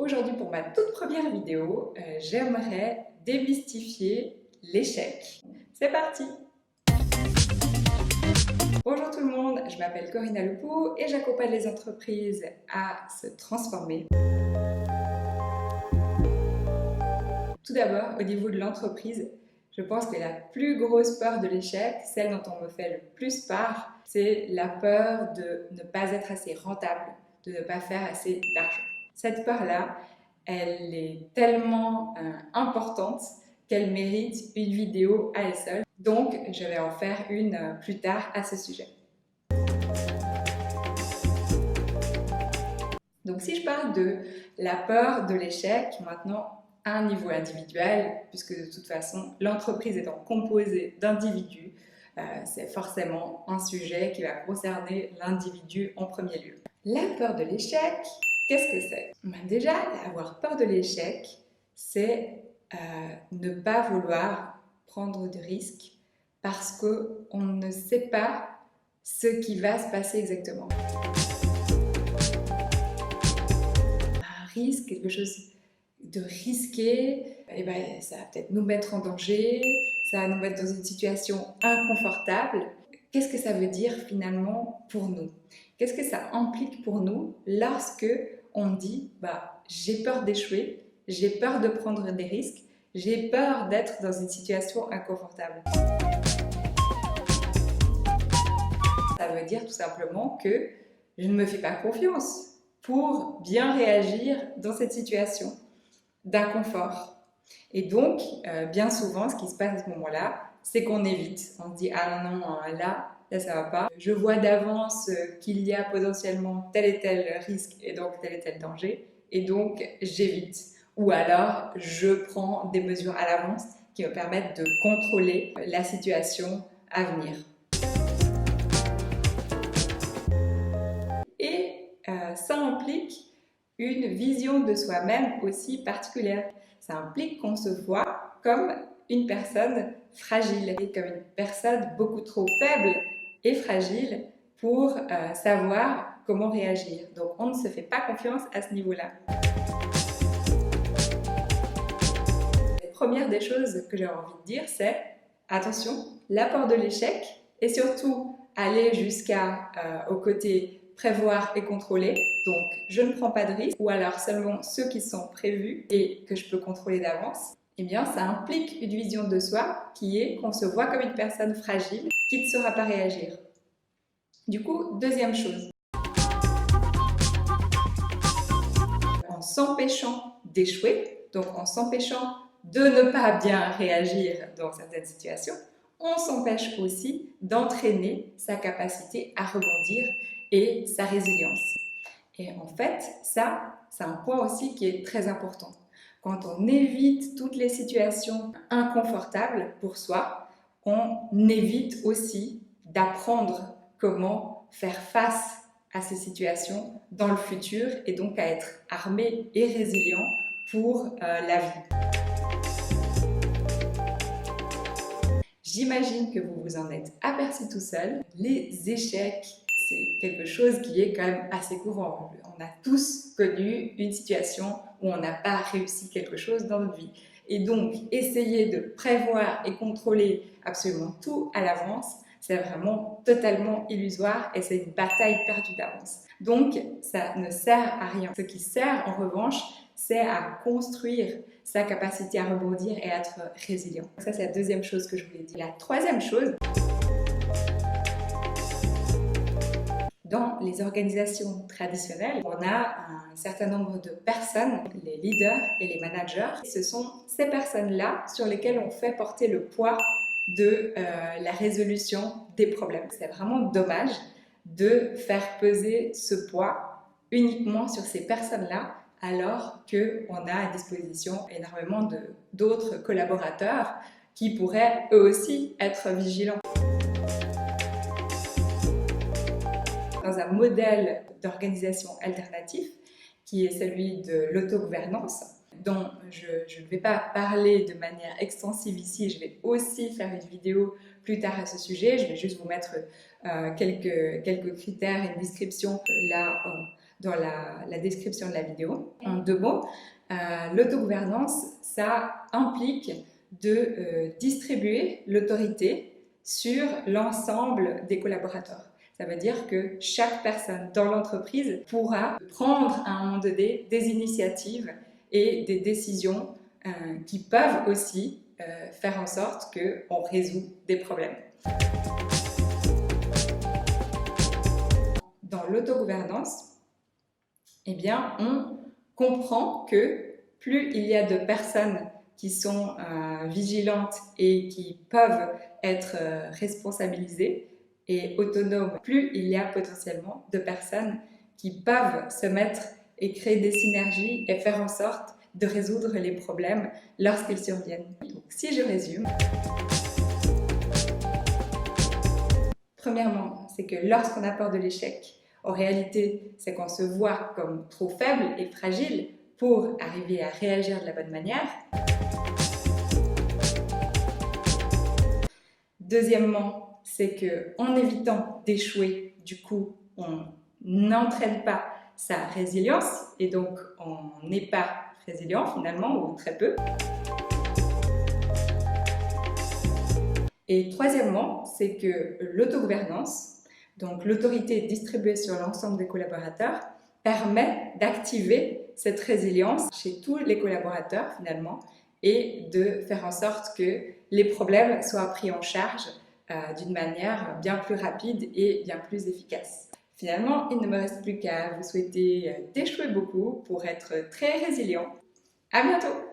Aujourd'hui, pour ma toute première vidéo, j'aimerais démystifier l'échec. C'est parti! Bonjour tout le monde, je m'appelle Corinna Lepou et j'accompagne les entreprises à se transformer. Tout d'abord, au niveau de l'entreprise, je pense que la plus grosse peur de l'échec, celle dont on me fait le plus part, c'est la peur de ne pas être assez rentable, de ne pas faire assez d'argent. Cette peur-là, elle est tellement importante qu'elle mérite une vidéo à elle seule. Donc, je vais en faire une plus tard à ce sujet. Donc, si je parle de la peur de l'échec, maintenant, à un niveau individuel, puisque de toute façon, l'entreprise étant composée d'individus, c'est forcément un sujet qui va concerner l'individu en premier lieu. La peur de l'échec, qu'est-ce que c'est? Déjà, avoir peur de l'échec, c'est ne pas vouloir prendre de risques parce qu'on ne sait pas ce qui va se passer exactement. Un risque, quelque chose de risqué, et ben, ça va peut-être nous mettre en danger, ça va nous mettre dans une situation inconfortable. Qu'est-ce que ça veut dire finalement pour nous? Qu'est-ce que ça implique pour nous lorsque on dit j'ai peur d'échouer, j'ai peur de prendre des risques, j'ai peur d'être dans une situation inconfortable? Ça veut dire tout simplement que je ne me fais pas confiance pour bien réagir dans cette situation d'inconfort. Et donc, bien souvent, ce qui se passe à ce moment-là, c'est qu'on évite. On se dit « Ah non, non, là, ça va pas. Je vois d'avance qu'il y a potentiellement tel et tel risque et donc tel et tel danger. Et donc, j'évite. » Ou alors, je prends des mesures à l'avance qui me permettent de contrôler la situation à venir. Et ça implique une vision de soi-même aussi particulière. Ça implique qu'on se voit comme une personne fragile et comme une personne beaucoup trop faible et fragile pour savoir comment réagir. Donc on ne se fait pas confiance à ce niveau-là. La première des choses que j'ai envie de dire, c'est attention, la peur de l'échec et surtout aller jusqu'à au côté prévoir et contrôler. Donc, je ne prends pas de risque ou alors seulement ceux qui sont prévus et que je peux contrôler d'avance. Eh bien, ça implique une vision de soi qui est qu'on se voit comme une personne fragile qui ne saura pas réagir. Du coup, deuxième chose. En s'empêchant d'échouer, donc en s'empêchant de ne pas bien réagir dans certaines situations, on s'empêche aussi d'entraîner sa capacité à rebondir et sa résilience. Et en fait, ça, c'est un point aussi qui est très important. Quand on évite toutes les situations inconfortables pour soi, on évite aussi d'apprendre comment faire face à ces situations dans le futur et donc à être armé et résilient pour la vie. J'imagine que vous vous en êtes aperçu tout seul. Les échecs, c'est quelque chose qui est quand même assez courant. On a tous connu une situation où on n'a pas réussi quelque chose dans notre vie. Et donc, essayer de prévoir et contrôler absolument tout à l'avance, c'est vraiment totalement illusoire et c'est une bataille perdue d'avance. Donc, ça ne sert à rien. Ce qui sert, en revanche, c'est à construire sa capacité à rebondir et à être résilient. Ça, c'est la deuxième chose que je voulais dire. La troisième chose, dans les organisations traditionnelles, on a un certain nombre de personnes, les leaders et les managers. Ce sont ces personnes-là sur lesquelles on fait porter le poids de la résolution des problèmes. C'est vraiment dommage de faire peser ce poids uniquement sur ces personnes-là alors qu'on a à disposition énormément d'autres collaborateurs qui pourraient eux aussi être vigilants. Dans un modèle d'organisation alternatif qui est celui de l'autogouvernance, dont je ne vais pas parler de manière extensive ici, je vais aussi faire une vidéo plus tard à ce sujet, je vais juste vous mettre quelques critères et une description là dans la description de la vidéo. En 2 mots, l'autogouvernance, ça implique de distribuer l'autorité sur l'ensemble des collaborateurs. Ça veut dire que chaque personne dans l'entreprise pourra prendre à un moment donné des initiatives et des décisions qui peuvent aussi faire en sorte qu'on résout des problèmes. Dans l'autogouvernance, eh bien, on comprend que plus il y a de personnes qui sont vigilantes et qui peuvent être responsabilisées et autonomes, plus il y a potentiellement de personnes qui peuvent se mettre et créer des synergies et faire en sorte de résoudre les problèmes lorsqu'ils surviennent. Donc, si je résume, premièrement, c'est que lorsqu'on a peur de l'échec, en réalité, c'est qu'on se voit comme trop faible et fragile pour arriver à réagir de la bonne manière. Deuxièmement, c'est qu'en évitant d'échouer, du coup, on n'entraîne pas sa résilience et donc on n'est pas résilient finalement, ou très peu. Et troisièmement, c'est que l'autogouvernance, donc l'autorité distribuée sur l'ensemble des collaborateurs, permet d'activer cette résilience chez tous les collaborateurs finalement et de faire en sorte que les problèmes soient pris en charge d'une manière bien plus rapide et bien plus efficace. Finalement, il ne me reste plus qu'à vous souhaiter d'échouer beaucoup pour être très résilient. À bientôt!